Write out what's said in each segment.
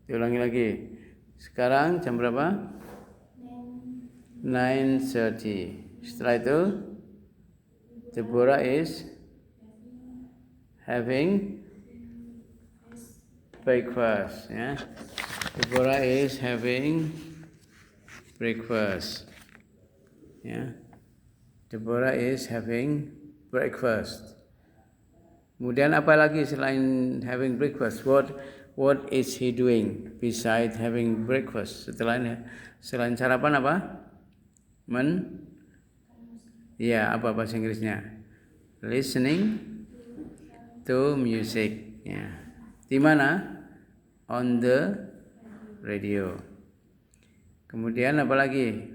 Diulangi lagi. Sekarang jam berapa? 9:30. Setelah itu Deborah is having breakfast, ya. Deborah is having breakfast. Ya. Deborah is having breakfast. Kemudian apa lagi selain having breakfast? What is he doing besides having breakfast? Selain sarapan apa? Ya, apa bahasa Inggrisnya? Listening to music. Ya. Di mana? On the radio. Kemudian apa lagi?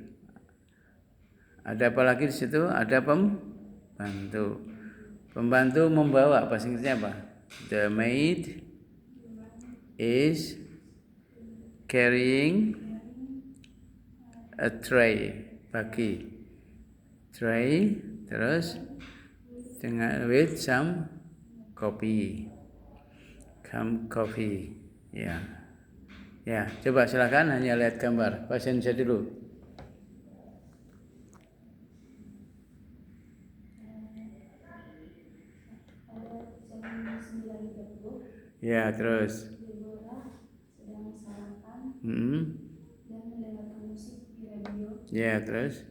Ada apa lagi di situ? Ada pembantu. Pembantu membawa, bahasa Inggrisnya apa? The maid is carrying a tray, bagi tray, terus dengan with some coffee, ya. Ya, coba silakan hanya lihat gambar. Pasien saya dulu. Ya, terus. Ya, terus.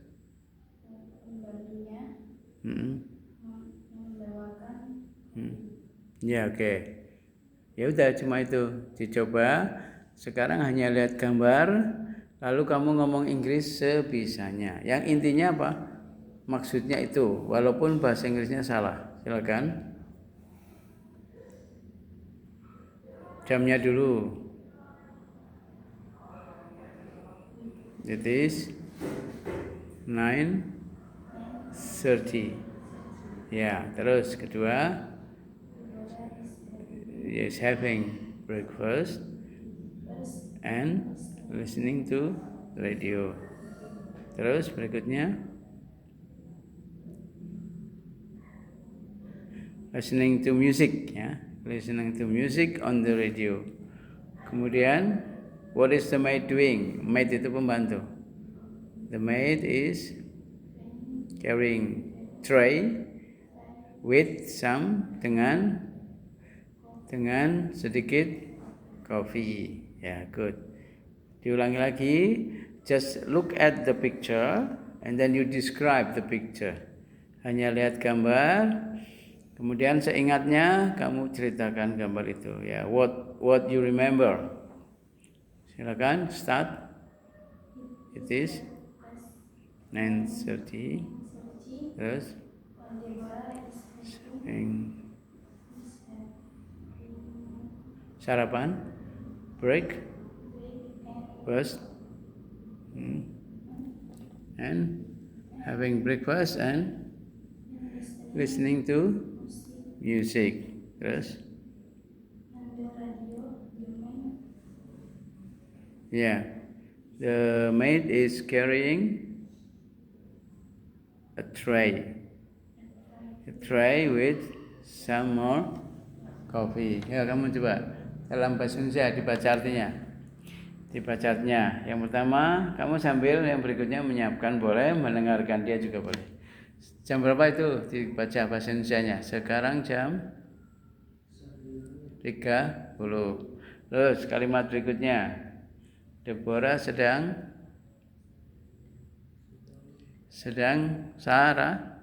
Ya, oke. Ya udah, cuma itu. Dicoba. Sekarang hanya lihat gambar, lalu kamu ngomong Inggris sebisanya. Yang intinya apa? Maksudnya itu, walaupun bahasa Inggrisnya salah. Silakan. Jamnya dulu. It is 9:30. Ya, terus kedua, is having breakfast and listening to radio. Terus berikutnya, listening to music, ya, listening to music on the radio. Kemudian, what is the maid doing? Maid itu pembantu. The maid is carrying tray with some dengan sedikit coffee. Ya, good. Diulangi lagi. Just look at the picture and then you describe the picture. Hanya lihat gambar, kemudian seingatnya kamu ceritakan gambar itu. Ya, what you remember. Silakan start. It is 9:30. Terus sarapan, breakfast, and having breakfast and listening to music. Terus, yeah, the maid is carrying a tray with some more coffee. Ya, kamu coba dalam bahasa Indonesia dibaca artinya. Dibaca artinya. Yang pertama, kamu sambil yang berikutnya menyiapkan boleh, mendengarkan dia juga boleh. Jam berapa itu dibaca bahasa Indonesianya? Sekarang jam 30. Terus kalimat berikutnya. Deborah sedang sarapan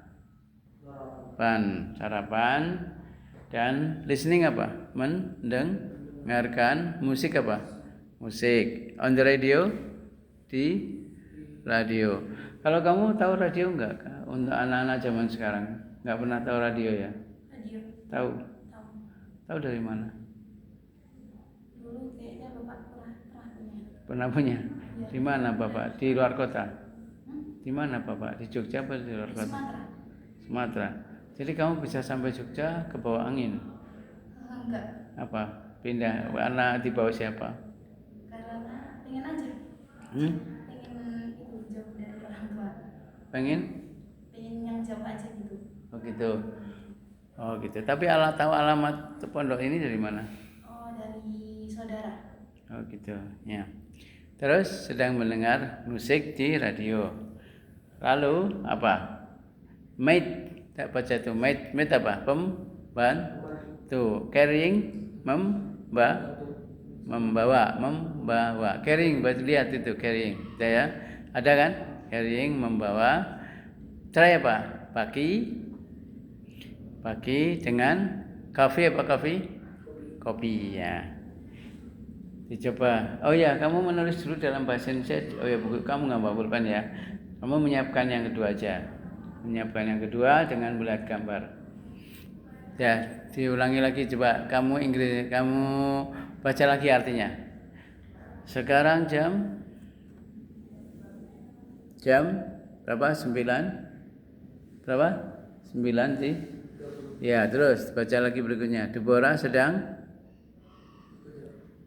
dan listening apa? Mendengarkan musik apa? Musik on the radio, di radio. Kalau kamu tahu radio enggak? Untuk anak-anak zaman sekarang enggak pernah tahu radio ya? Radio. Tahu. Tahu dari mana? Dulu kayaknya Bapak pernah punya. Ya. Di mana Bapak? Di luar kota? Di mana Bapak? Di Jogja atau di luar kota? Sumatera. Jadi kamu bisa sampai Jogja ke bawah angin? Enggak. Apa? Pindah. Anak di bawah siapa? Karena pengen aja. Pengen itu jauh dari orang tua. Pengen yang jauh aja gitu. Oh gitu. Oh gitu. Tapi tahu alamat pondok ini dari mana? Oh, dari saudara. Oh gitu, ya. Terus sedang mendengar musik di radio. Lalu apa? Mate, tak baca itu. Mate apa? Pembantu. Carrying, membawa. Carrying, berarti lihat itu carrying. Ya, ada kan? Carrying, membawa. Try apa? Pagi dengan coffee apa coffee? Kopi ya. Dicoba. Oh ya, kamu menulis dulu dalam bahasa Indonesia. Oh ya, buku kamu nggak bawa ya. Kamu menyiapkan yang kedua aja. Menyiapkan yang kedua dengan melihat gambar. Ya, diulangi lagi coba. Kamu baca lagi artinya. Sekarang jam berapa? 9. Berapa? 9 sih. Ya, terus baca lagi berikutnya. Deborah sedang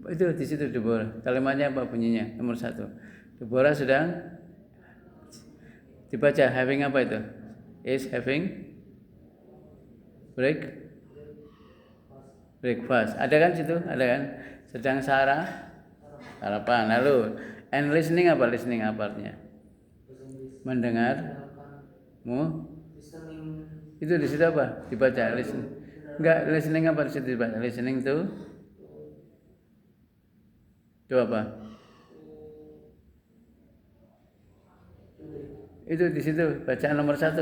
itu di situ Deborah. Kalimatnya apa bunyinya? Nomor 1. Deborah sedang dibaca having apa itu? Is having breakfast. Ada kan situ? Ada kan? Sedang sarapan. Lalu and listening apa? Listening apa artinya? Mendengar. Itu di situ apa? Dibaca listening. Enggak, listening apa di situ dibaca? Listening to apa? Itu di situ bacaan nomor 1.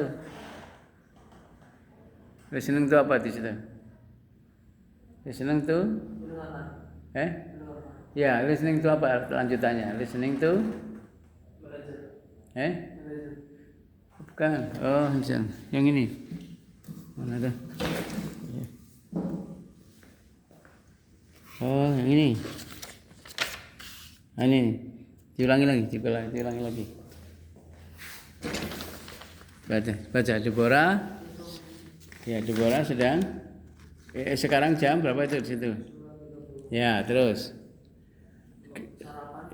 Listening to apa di situ? Listening to Ya, listening to apa lanjutannya? Listening to Bukan. Oh, yang ini. Mana tuh? Oh, yang ini. Ini. Diulangi lagi. Baca Deborah. Ya, Deborah sedang sekarang jam berapa itu di situ? Ya, terus.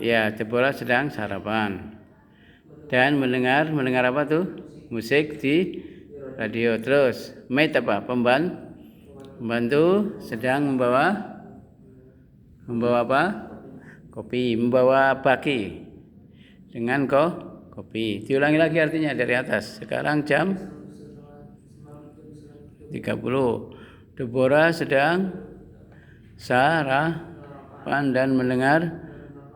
Ya, Deborah sedang sarapan. Dan mendengar apa tuh? Musik di radio. Terus, mate apa? Pembantu sedang membawa apa? Kopi, membawa baki dengan kopi. Diulangi lagi artinya dari atas. Sekarang jam 30. Deborah sedang sarapan dan mendengar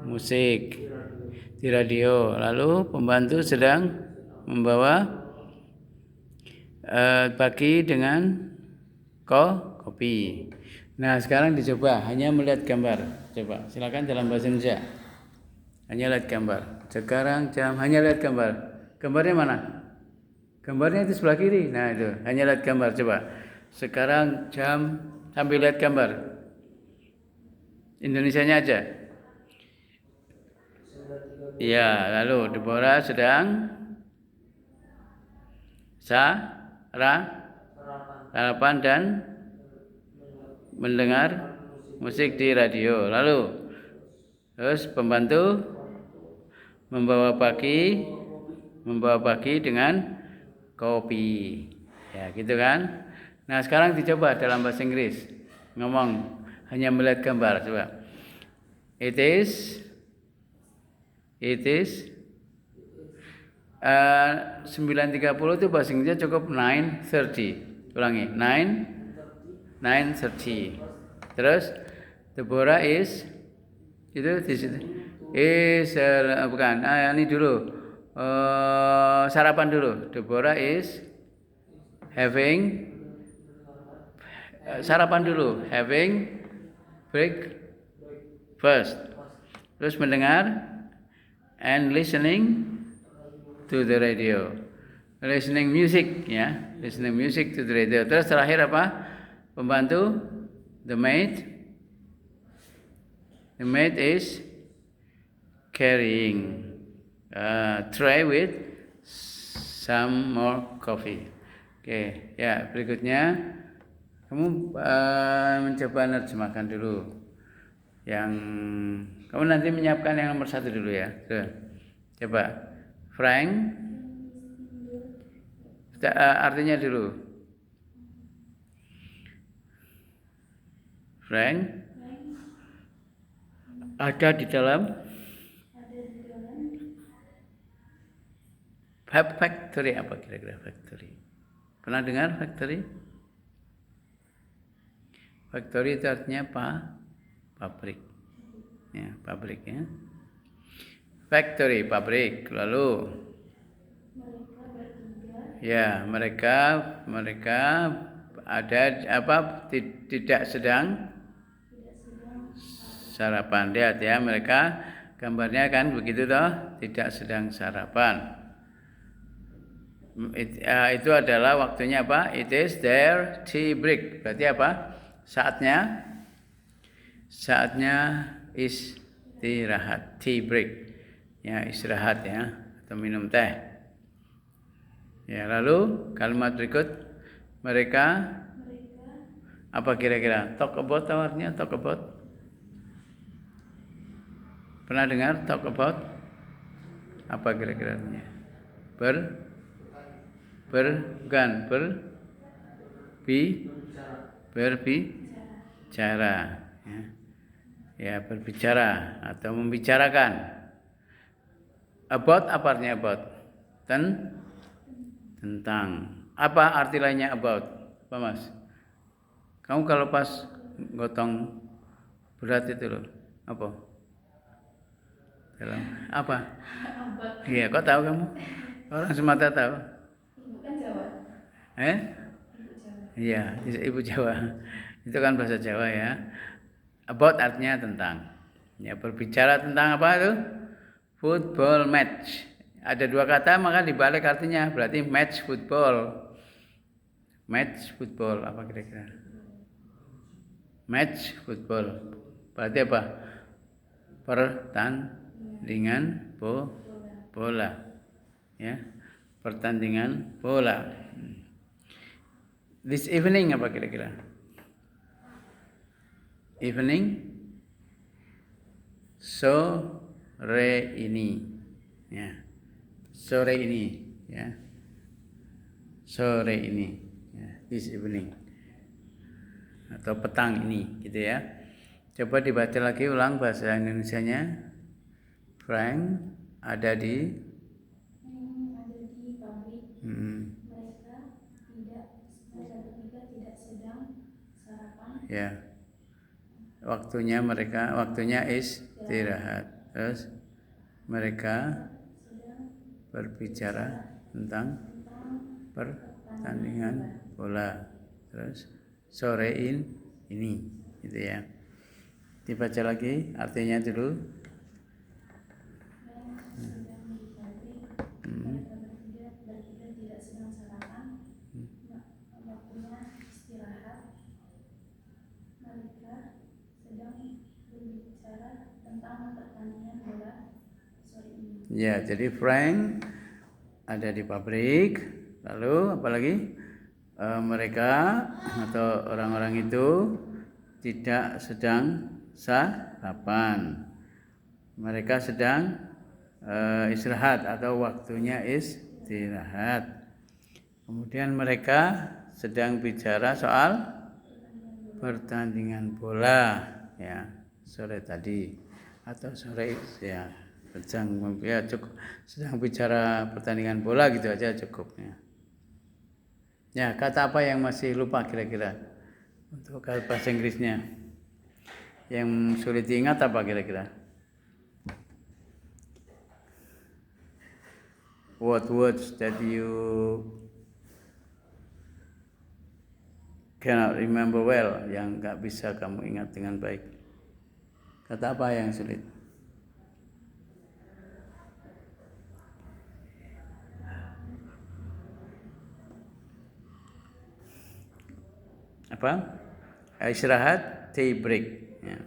musik di radio. Lalu pembantu sedang membawa baki dengan kopi. Nah, sekarang dicoba hanya melihat gambar. Coba, silakan dalam bahasa Indonesia. Hanya lihat gambar. Sekarang hanya lihat gambar. Gambarnya mana? Gambarnya itu sebelah kiri. Nah, itu. Hanya lihat gambar. Coba. Sekarang jam sambil lihat gambar. Indonesianya aja. Ya, lalu Deborah sedang sarapan dan mendengar musik di radio. Lalu terus pembantu membawa baki dengan kopi. Ya, gitu kan? Nah, sekarang dicoba dalam bahasa Inggris. Ngomong hanya melihat gambar, coba. It is 9.30 itu bahasa Inggrisnya cukup 9:30. Ulangi, 9:30. Terus Deborah is itu di situ. Bukan. Ini dulu. Sarapan dulu. Deborah is having sarapan dulu. Having breakfast. Terus mendengar and listening to the radio. Listening music, ya. Listening music to the radio. Terus terakhir apa? Pembantu, the maid is carrying a tray with some more coffee. Oke, ya, berikutnya kamu mencoba menerjemahkan dulu. Yang kamu nanti menyiapkan yang nomor 1 dulu ya. Coba. Frank, artinya dulu. Frank ada di dalam ada di dalam factory. Apa kira-kira factory? Pernah dengar factory? Factory itu artinya apa? Pabrik. Ya, pabrik ya. Factory, pabrik. Lalu mereka bertiga ya, mereka ada apa? Tidak sedang tidak sedang sarapan. Lihat ya, mereka gambarnya kan begitu toh, tidak sedang sarapan. Itu adalah waktunya apa? It is their tea break. Berarti apa? Saatnya istirahat. Tea break. Ya, istirahat ya, atau minum teh. Ya, lalu kalimat berikut mereka apa kira-kira? Talk about artinya talk about. Pernah dengar talk about? Apa kira-kira artinya? Berbicara ya. Ya, berbicara atau membicarakan. About apa artinya about? Tentang. Apa arti lainnya about? Apa Mas? Kamu kalau pas gotong berat itu loh, apa? Dalam apa? abad. Iya, kok tahu kamu? Orang Sumatera tahu. Ibu kan Jawa. Ibu Jawa. Iya, Ibu Jawa. Itu kan bahasa Jawa ya. About artinya tentang. Ya, berbicara tentang apa itu? Football match. Ada dua kata maka dibalik artinya berarti match football. Match football apa kira-kira? Match football. Berarti apa? Pertandingan bola. Ya. Pertandingan bola. This evening apa kira-kira? Evening sore ini. Ya. Sore ini, ya. Sore ini. Ya. This evening. Atau petang ini, gitu ya. Coba dibaca lagi ulang bahasa Indonesianya. Frank ada di pabrik. Mereka bertiga tidak sedang sarapan. Ya. Waktunya istirahat. Terus mereka berbicara tentang pertandingan bola. Terus sorein ini, gitu ya. Dibaca lagi artinya dulu. Bertiga tidak sedang sarapan. Waktunya istirahat. Mereka sedang berbicara tentang pertandingan bola sore ini. Ya, jadi Frank ada di pabrik. Lalu apalagi mereka atau orang-orang itu tidak sedang sarapan. Mereka sedang istirahat atau waktunya istirahat. Kemudian mereka sedang bicara soal pertandingan bola ya sore tadi atau sore ya cukup sedang bicara pertandingan bola gitu aja cukup ya. Ya, kata apa yang masih lupa kira-kira untuk bahasa Inggrisnya? Yang sulit diingat apa kira-kira? What words that you cannot remember well, yang nggak bisa kamu ingat dengan baik? Kata apa yang sulit? Apa? Istirahat, tea break. Ya.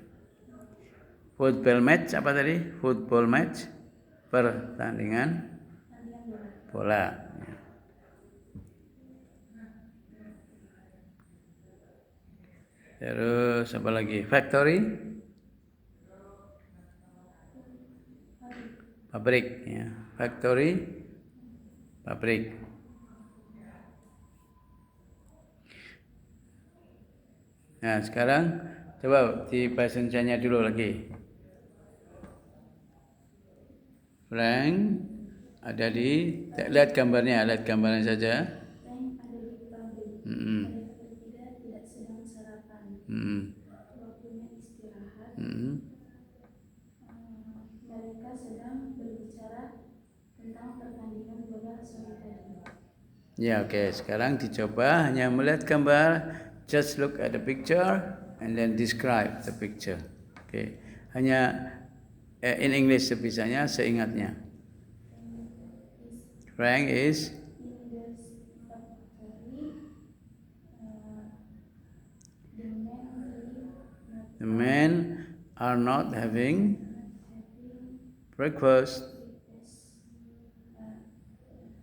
Football match apa tadi? Football match, pertandingan bola. Ya. Terus apa lagi? Factory, pabrik. Ya. Factory, pabrik. Nah, sekarang coba di bahasa Indonesianya dulu lagi. Frank ada di, lihat gambarnya saja. Frank ada di pabrik. Mm-mm. Mereka bertiga tidak sedang sarapan. Mm-mm. Waktunya istirahat. Mm-mm. Mereka sedang berbicara tentang pertandingan bola sore tadi. Ya, oke. Sekarang dicoba hanya melihat gambar, just look at the picture and then describe the picture. Oke. Hanya in English sebisanya, seingatnya. Frank is In the factory, the men are not having breakfast.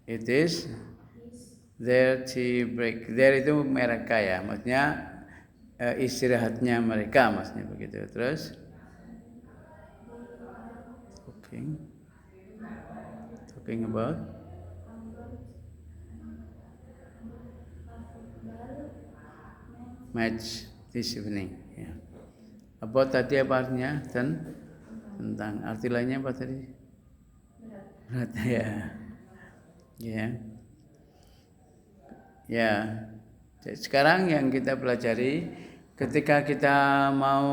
It is their tea break. Their itu mereka ya, maksudnya istirahatnya mereka, maksudnya begitu. Terus, talking about match this evening. Ya. About tadi apa artinya? Tentang arti lainnya apa tadi? Berat ya. Ya. Ya. Sekarang yang kita pelajari ketika kita mau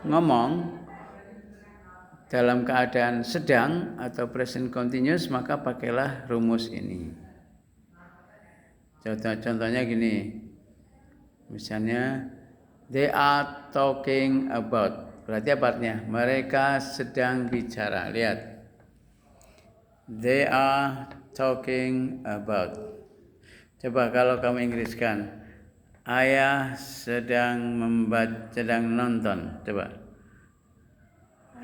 ngomong dalam keadaan sedang atau present continuous, maka pakailah rumus ini. Contohnya gini. Misalnya they are talking about. Berarti apa artinya? Mereka sedang bicara. Lihat. They are talking about. Coba kalau kamu Inggriskan. Ayah sedang nonton. Coba.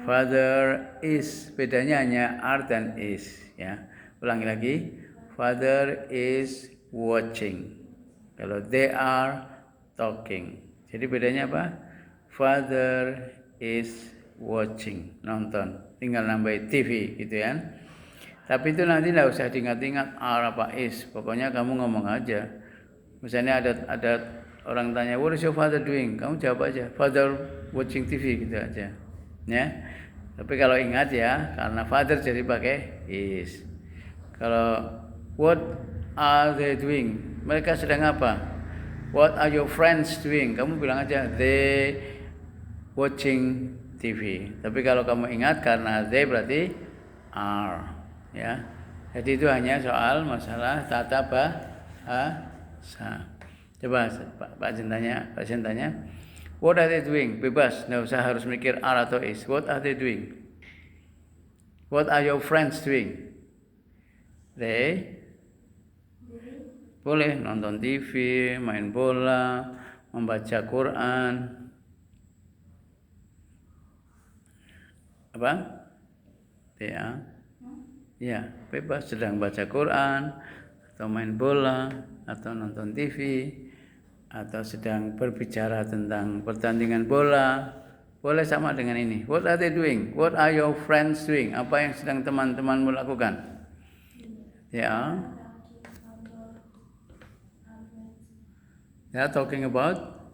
Father is. Bedanya hanya are dan is. Ya. Ulangi lagi. Father is watching. Kalau they are talking. Jadi bedanya apa? Father is watching. Nonton. Tinggal nambah TV gitu ya. Tapi itu nanti tidak usah diingat-ingat are apa is. Pokoknya kamu ngomong aja. Misalnya ada orang tanya, what is your father doing? Kamu jawab aja, father watching TV gitu aja. Ya. Tapi kalau ingat ya, karena father jadi pakai is. Kalau what are they doing? Mereka sedang apa? What are your friends doing? Kamu bilang aja they watching TV. Tapi kalau kamu ingat karena they berarti are, ya. Jadi itu hanya soal masalah tata bahasa. Coba Pak Jen tanya, what are they doing? Bebas, nggak usah harus mikir are atau is. What are they doing? What are your friends doing? They boleh nonton TV, main bola, membaca Quran. Apa? Ya, bebas sedang baca Quran, atau main bola, atau nonton TV, atau sedang berbicara tentang pertandingan bola. Boleh sama dengan ini. What are they doing? What are your friends doing? Apa yang sedang teman-temanmu lakukan? Ya. Ya, talking about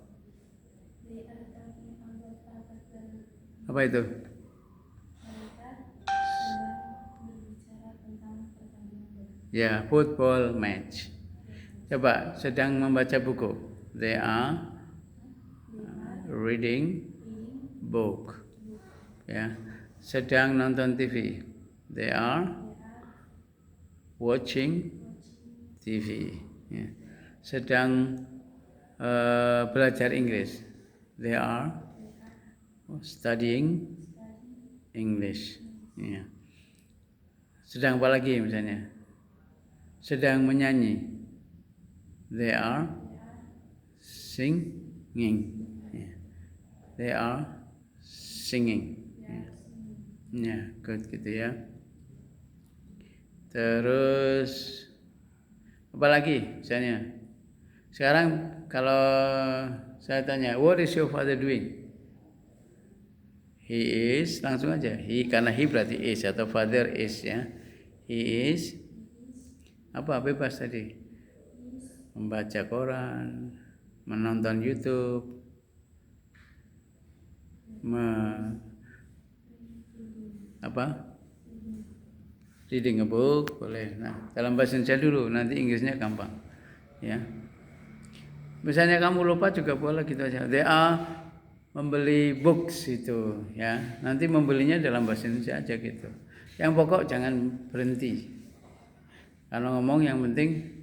apa itu? Ya, football match. Coba sedang membaca buku. They are reading book. Ya, sedang nonton TV. They are watching TV. Ya. Sedang belajar Inggris. They are studying English. Ya. Sedang apa lagi misalnya? Sedang menyanyi. They are singing. Yeah. They are singing. Yeah, good gitu ya. Terus apa lagi misalnya? Sekarang kalau saya tanya, what is your father doing? He is, langsung aja. He, karena he berarti is atau father is ya. He is apa bebas tadi? Membaca koran, menonton YouTube, apa? Reading a book boleh. Nah, dalam bahasa Indonesia dulu, nanti Inggrisnya gampang. Ya. Misalnya kamu lupa juga boleh gitu aja. They are membeli books itu, ya. Nanti membelinya dalam bahasa Indonesia aja gitu. Yang pokok jangan berhenti. Kalau ngomong yang penting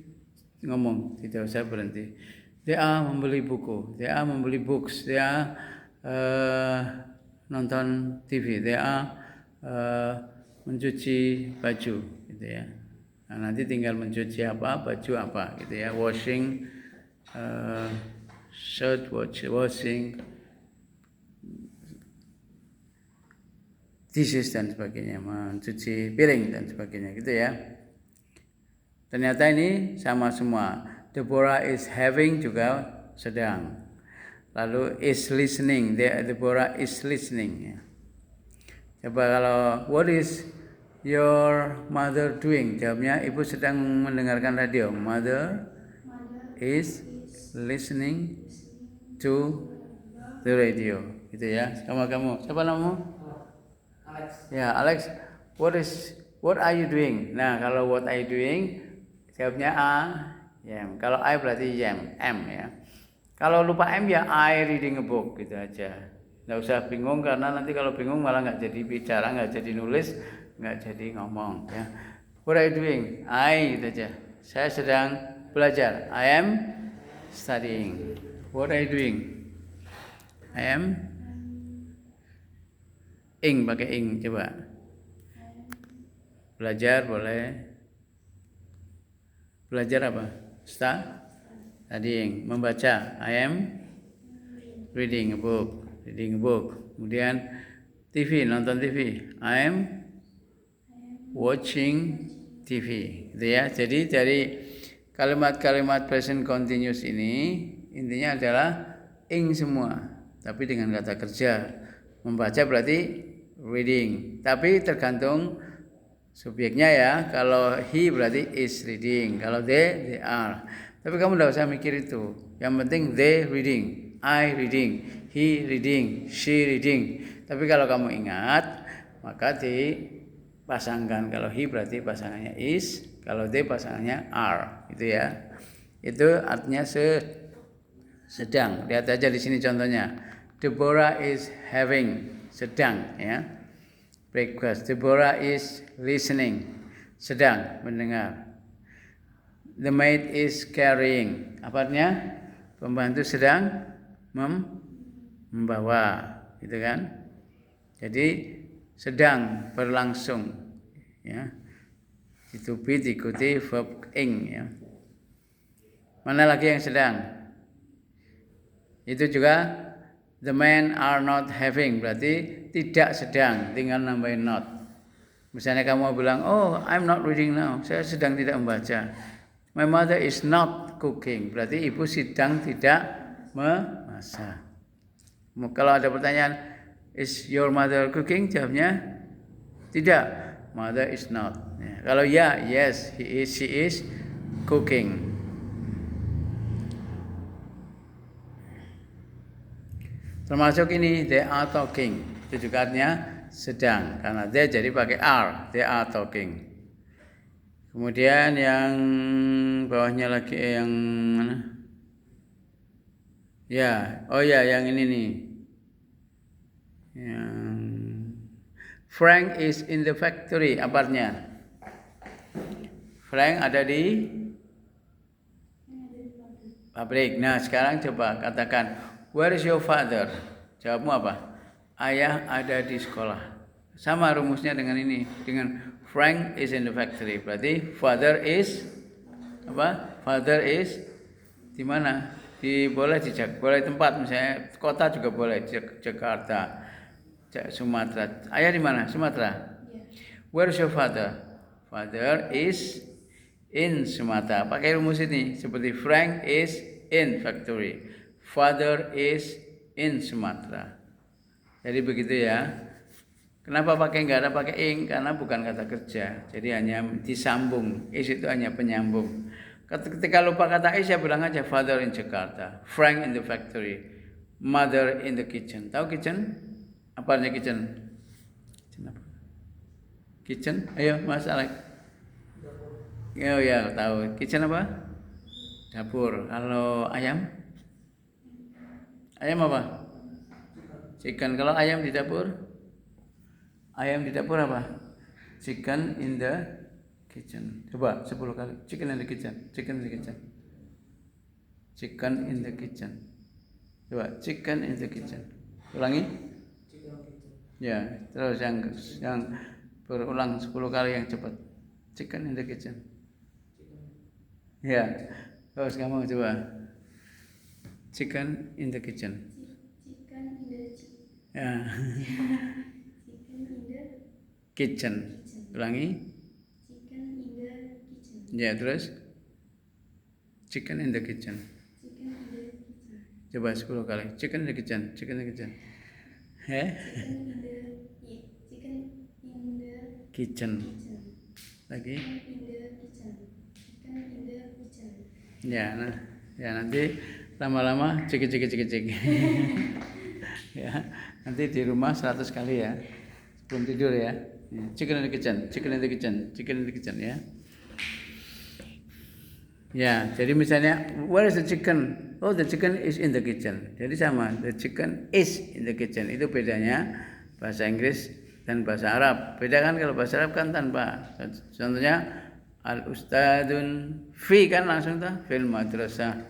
ngomong, tidak usah berhenti. They are membeli buku, they are membeli books, they are nonton TV, they are mencuci baju, gitu ya. Nah, nanti tinggal mencuci apa, baju apa, gitu ya. Washing, shirt, washing, dishes dan sebagainya, mencuci piring dan sebagainya, gitu ya. Ternyata ini sama semua. Deborah is having juga sedang. Lalu is listening. Deborah is listening. Ya. Coba kalau what is your mother doing? Jawabnya ibu sedang mendengarkan radio. Mother is listening to the radio. Gitu ya. Sama kamu. Siapa namamu? Alex. Ya, Alex. What are you doing? Nah, kalau what are you doing? Jawabnya A, yam. Kalau I berarti yam, M ya. Kalau lupa M ya I reading a book gitu aja. Nggak usah bingung karena nanti kalau bingung malah nggak jadi bicara, nggak jadi nulis, nggak jadi ngomong ya. What are you doing? I gitu aja. Saya sedang belajar. I am studying. What are you doing? I am ing, pakai ing coba. Belajar boleh. Belajar apa? Studying. Membaca. I am reading a book. Reading a book. Kemudian TV, nonton TV. I am watching TV. Gitu ya. Jadi dari kalimat-kalimat present continuous ini intinya adalah ing semua. Tapi dengan kata kerja. Membaca berarti reading. Tapi tergantung subjeknya ya. Kalau he berarti is reading. Kalau they are. Tapi kamu tidak usah mikir itu. Yang penting they reading, I reading, he reading, she reading. Tapi kalau kamu ingat, maka dipasangkan. Kalau he berarti pasangannya is, kalau they pasangannya are, gitu ya. Itu artinya sedang. Lihat aja di sini contohnya. Deborah is having, sedang ya. Breakfast. Deborah is listening, sedang mendengar. The maid is carrying. Apa artinya? Pembantu sedang membawa, gitu kan? Jadi sedang berlangsung, ya. Itu be diikuti verb ing, ya. Mana lagi yang sedang? Itu juga the men are not having, berarti tidak sedang, tinggal nambahin not. Misalnya kamu bilang, oh I'm not reading now, saya sedang tidak membaca. My mother is not cooking, berarti ibu sedang tidak memasak. Kalau ada pertanyaan, is your mother cooking? Jawabnya tidak, mother is not. Ya. Kalau ya, yes, she is cooking. Termasuk ini, they are talking. Itu juga artinya sedang, karena they jadi pakai are, they are talking. Kemudian yang bawahnya lagi yang mana? Ya, oh ya, yang ini nih. Yang Frank is in the factory, apa artinya? Frank ada di pabrik. Nah, sekarang coba katakan, where is your father? Jawabmu apa? Ayah ada di sekolah. Sama rumusnya dengan ini, dengan Frank is in the factory. Berarti father is apa? Father is di mana? Boleh tempat, misalnya kota juga boleh, Jakarta, Sumatera. Ayah di mana? Sumatera. Where is your father? Father is in Sumatera. Pakai rumus ini seperti Frank is in factory. Father is in Sumatera. Jadi begitu ya. Kenapa nggak ada pakai ing? Karena bukan kata kerja, jadi hanya disambung. Is itu hanya penyambung. Ketika lupa kata is, ya bilang aja father in Jakarta, Frank in the factory, mother in the kitchen. Tahu kitchen? Apa artinya kitchen? Kitchen apa? Kitchen. Ayo Mas Alex. Ya tahu. Kitchen apa? Dapur. Kalau ayam? Ayam apa? Chicken. Kalau ayam di dapur? Ayam di dapur apa? Chicken in the kitchen. Coba 10 kali. Chicken in the kitchen. Chicken in the kitchen. Chicken in the kitchen. Coba chicken in the kitchen. Ulangi. Ya, terus yang berulang 10 kali yang cepat. Chicken in the kitchen. Ya, terus kamu coba. Chicken in the kitchen. Chicken in the Ya. chicken in the Kitchen. Ulangi. chicken in the kitchen. Ya, terus. Chicken in the kitchen. Chicken in the kitchen. Coba 10 kali. Chicken in the kitchen. Chicken in the kitchen. Chicken in the Kitchen. kitchen. Lagi. Chicken in the kitchen. Chicken in the kitchen. Ya nanti lama-lama cek. Ya, nanti di rumah 100 kali ya. Sebelum tidur ya. Chicken in the kitchen, chicken in the kitchen, chicken in the kitchen ya. Ya, jadi misalnya where is the chicken? Oh, the chicken is in the kitchen. Jadi sama, the chicken is in the kitchen. Itu bedanya bahasa Inggris dan bahasa Arab. Beda kan kalau bahasa Arab kan tanpa. Contohnya al-ustadun fi kan langsung tuh fil madrasah.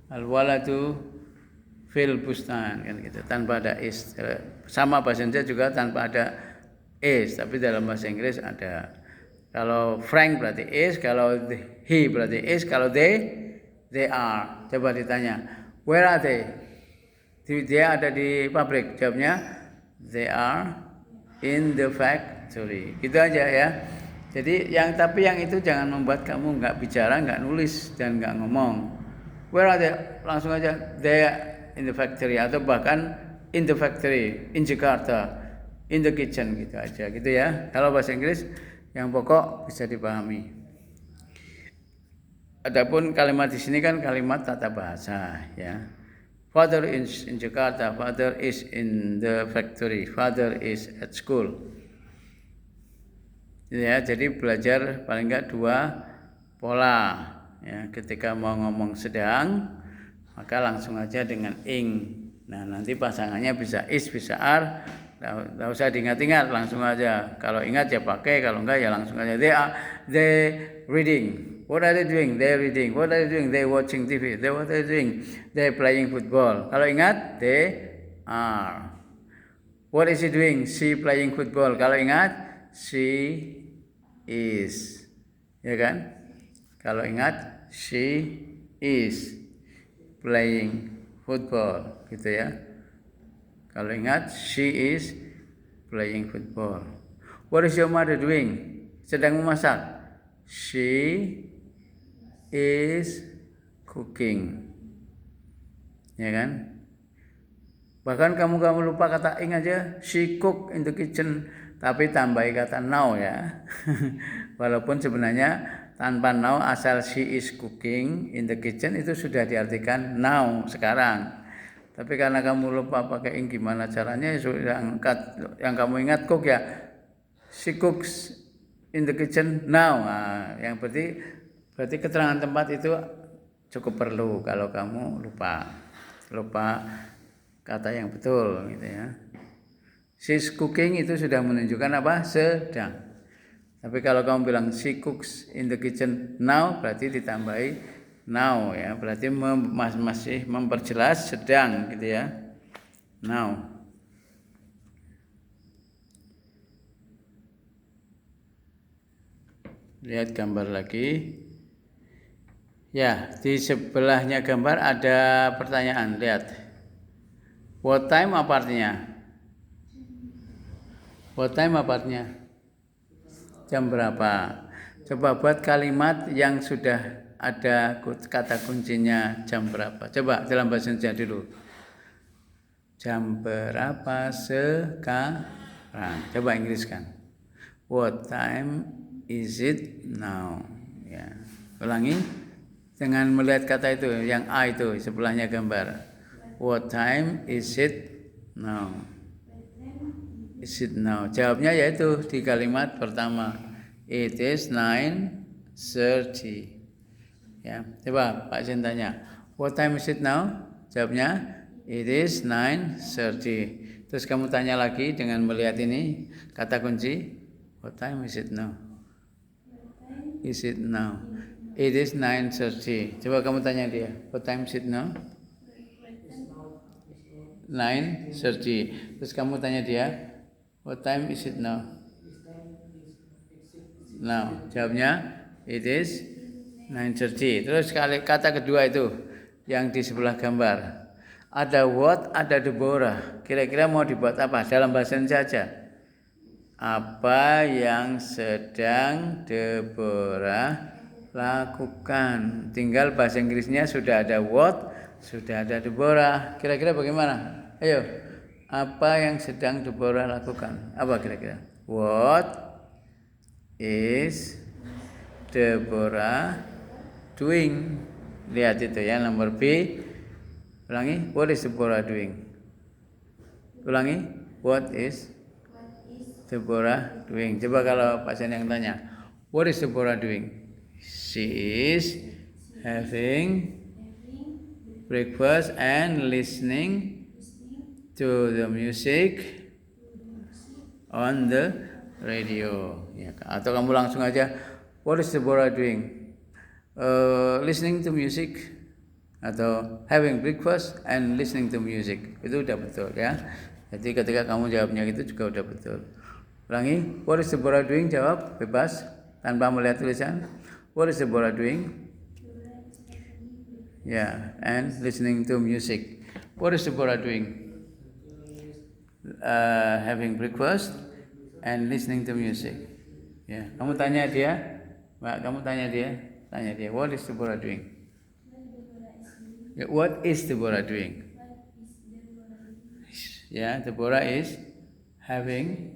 Al-waladu fil bustan kan gitu. Tanpa ada is. Sama bahasa Indonesia juga tanpa ada is, tapi dalam bahasa Inggris ada. Kalau Frank berarti is, kalau he berarti is, kalau they are. Coba ditanya, where are they? Dia ada di pabrik. Jawabnya, they are in the factory. Gitu aja ya. Jadi tapi yang itu jangan membuat kamu nggak bicara, nggak nulis dan nggak ngomong. Where are they? Langsung aja, they are in the factory atau bahkan in the factory, in Jakarta, in the kitchen gitu aja gitu ya. Kalau bahasa Inggris yang pokok bisa dipahami. Adapun kalimat di sini kan kalimat tata bahasa ya. Father is in Jakarta, father is in the factory, father is at school. Ya, jadi belajar paling enggak 2 pola ya. Ketika mau ngomong sedang maka langsung aja dengan ing. Nah, nanti pasangannya bisa is, bisa are. Nggak usah diingat-ingat, langsung aja. Kalau ingat ya pakai, kalau enggak ya langsung aja. They reading. What are they doing? They reading. What are they doing? They watching TV. What are they doing? They playing football. Kalau ingat, they are. What is she doing? She playing football. Kalau ingat, she is. Ya kan? Kalau ingat, she is playing football, gitu ya. Kalau ingat, she is playing football. What is your mother doing? Sedang memasak. She is cooking. Ya kan? Bahkan kamu lupa kata ing aja, she cook in the kitchen, tapi tambahi kata now ya. Walaupun sebenarnya tanpa now asal she is cooking in the kitchen itu sudah diartikan now sekarang. Tapi karena kamu lupa pakai ing, gimana caranya? Yang kamu ingat cook ya, she cooks in the kitchen now. Nah, yang berarti keterangan tempat itu cukup perlu kalau kamu lupa kata yang betul gitu ya. She's cooking itu sudah menunjukkan apa? Sedang. Tapi kalau kamu bilang she cooks in the kitchen now, berarti ditambahi now ya, berarti masih memperjelas sedang gitu ya. Now. Lihat gambar lagi. Ya, di sebelahnya gambar ada pertanyaan, lihat. What time apa artinya? What time apa artinya? Jam berapa? Coba buat kalimat yang sudah ada kata kuncinya jam berapa. Coba dalam bahasa Indonesia dulu. Jam berapa sekarang? Coba Inggriskan. What time is it now? Ya. Ulangi dengan melihat kata itu, yang A itu sebelahnya gambar. What time is it now? What time is it is it now? Jawabnya yaitu di kalimat pertama. It is 9:30. Ya, coba Pak Sin tanya, what time is it now? Jawabnya, it is 9:30. Terus kamu tanya lagi dengan melihat ini kata kunci, what time is it now? Is it now? It is 9:30. Coba kamu tanya dia, what time is it now? 9:30. Terus kamu tanya dia, what time is it now? Now, jawabnya it is 9:30. Terus kata kedua itu yang di sebelah gambar. Ada what, ada Deborah. Kira-kira mau dibuat apa? Dalam bahasa Indonesia saja. Apa yang sedang Deborah lakukan? Tinggal bahasa Inggrisnya sudah ada what, sudah ada Deborah. Kira-kira bagaimana? Ayo, apa yang sedang Deborah lakukan? Apa kira-kira? What is Deborah doing? Lihat itu ya, nomor B. Ulangi, what is Deborah doing? Ulangi, what is Deborah doing? Coba kalau Pak Sen yang tanya, what is Deborah doing? She is having breakfast and listening to the music on the radio. Ya, atau kamu langsung aja, what is Deborah doing? Listening to music atau having breakfast and listening to music. Itu udah betul ya. Jadi ketika kamu jawabnya gitu juga udah betul. Ulangi, what is Deborah doing? Jawab bebas tanpa melihat tulisan. What is Deborah doing? Yeah, and listening to music. What is Deborah doing? Having breakfast and listening to music. Ya, kamu tanya dia, Mbak, kamu tanya dia, what is Deborah doing? Yeah, what is Deborah doing? Ya, Deborah is having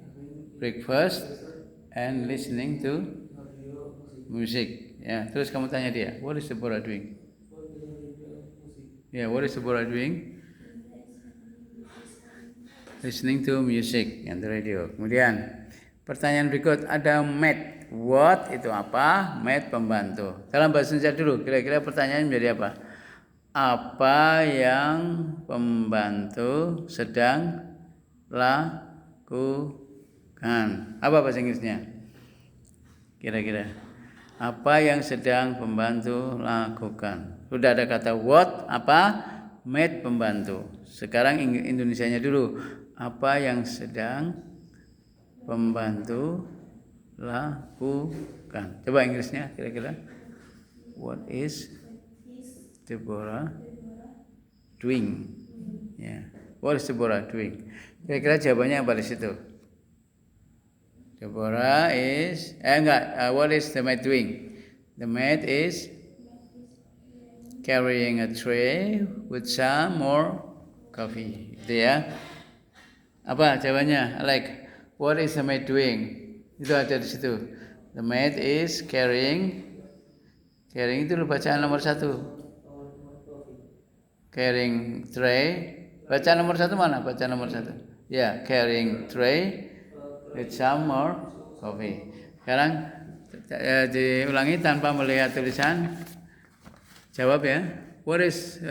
breakfast and listening to music. Ya, terus kamu tanya dia, what is Deborah doing? Ya, what is Deborah doing? Listening to music and the radio. Kemudian pertanyaan berikut ada maid. What itu apa? Maid pembantu. Dalam bahasa Indonesia dulu, kira-kira pertanyaan menjadi apa? Apa yang pembantu sedang lakukan? Apa bahasa Inggrisnya? Kira-kira apa yang sedang pembantu lakukan? Sudah ada kata what, apa? Maid pembantu. Sekarang Indonesianya dulu. Apa yang sedang pembantu lakukan? Coba Inggrisnya kira-kira. What is Deborah doing? Ya. What is Deborah doing? Kira-kira jawabannya apa di situ? Deborah is what is the maid doing? The maid is carrying a tray with some more coffee. Itu ya. Apa jawabannya? Like, what is the maid doing? Itu ada di situ. The maid is carrying itu bacaan nomor 1. Carrying tray. Bacaan nomor 1 mana? Bacaan nomor 1. Ya, carrying tray with some more coffee. Sekarang diulangi tanpa melihat tulisan. Jawab ya. What is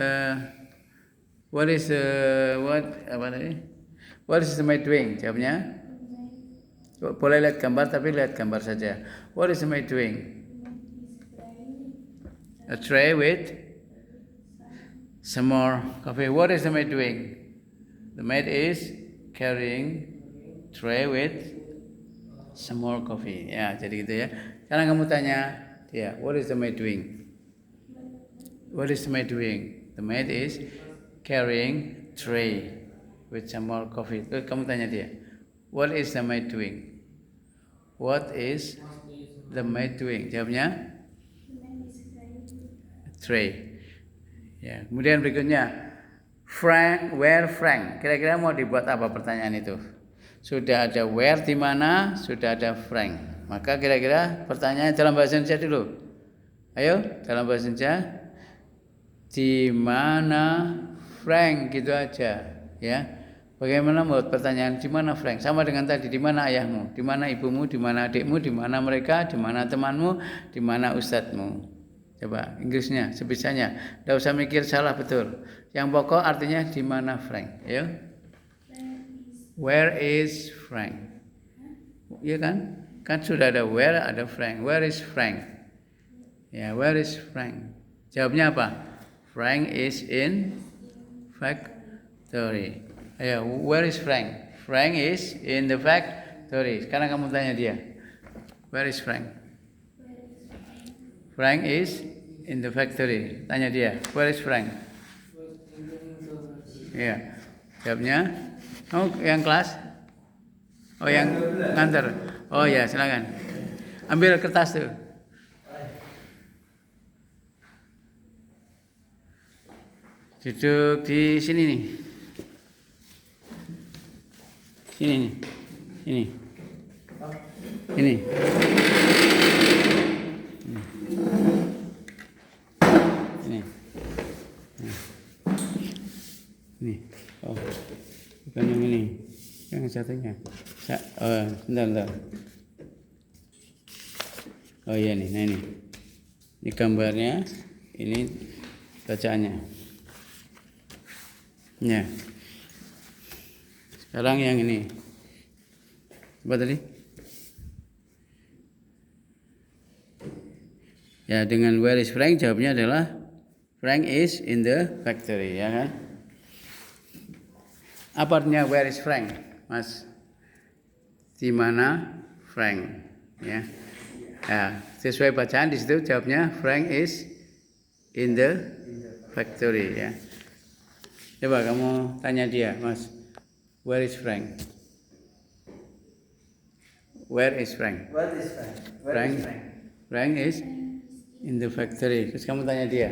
what is the maid doing? Jawabnya. Boleh lihat gambar tapi lihat gambar saja. What is the maid doing? A tray with some more coffee. What is the maid doing? The maid is carrying tray with some more coffee. Ya, jadi gitu ya. Sekarang kamu tanya dia, what is the maid doing? What is the maid doing? The maid is carrying tray with some more coffee. Terus kamu tanya dia, what is the maid doing? What is the maid doing? Jawabnya tray. Ya, kemudian berikutnya Frank, where Frank? Kira-kira mau dibuat apa pertanyaan itu? Sudah ada where di mana, sudah ada Frank. Maka kira-kira pertanyaan dalam bahasa Indonesia dulu. Ayo, dalam bahasa Indonesia. Di mana Frank gitu aja, ya. Bagaimana menurut pertanyaan di mana Frank? Sama dengan tadi, di mana ayahmu, di mana ibumu, di mana adikmu, di mana mereka, di mana temanmu, di mana ustadzmu. Coba Inggrisnya sebisanya. Tidak usah mikir salah betul. Yang pokok artinya di mana Frank, ya? Where is Frank? Iya kan? Kan sudah ada where, ada Frank. Where is Frank? Ya, where is Frank? Jawabnya apa? Frank is in factory. Ayo, where is Frank? Frank is in the factory. Sekarang kamu tanya dia. Where is Frank? Frank is in the factory. Tanya dia. Where is Frank? Iya. Jawabnya. Oh, yang kelas? Oh, yang nganter. Oh ya, silakan. Ambil kertas tuh. Duduk di sini nih. Sini nih. Ini. Ini. Ini. Ini. Oh. Bukan yang ini. Yang satunya. Bentar. Oh iya nih, nah ini. Ini gambarnya, ini bacaannya. Ya. Sekarang yang ini. Apa tadi? Ya, dengan where is Frank jawabnya adalah Frank is in the factory, ya kan? Apa artinya where is Frank, Mas? Di mana Frank, ya? Ya, sesuai bacaan di situ jawabnya Frank is in the factory, ya. Coba kamu tanya dia, Mas. Where is Frank? Where is Frank? What is Frank? Frank. Frank is in the factory. Terus kamu tanya dia,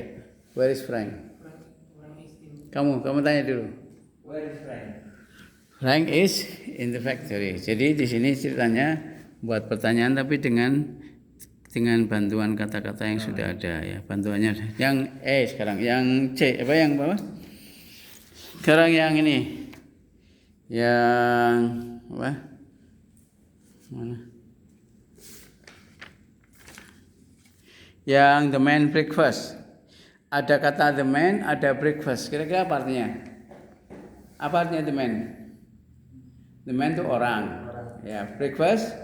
where is Frank? Kamu tanya dulu. Where is Frank? Frank is in the factory. Jadi di sini ceritanya buat pertanyaan tapi dengan bantuan kata-kata yang sudah ada, ya. Bantuannya yang sekarang, yang C apa yang bawah? Sekarang yang ini. Yang apa? Mana? Yang the man breakfast. Ada kata the man, ada breakfast. Kira-kira apa artinya? Apa artinya the man? The man itu orang. Ya, breakfast.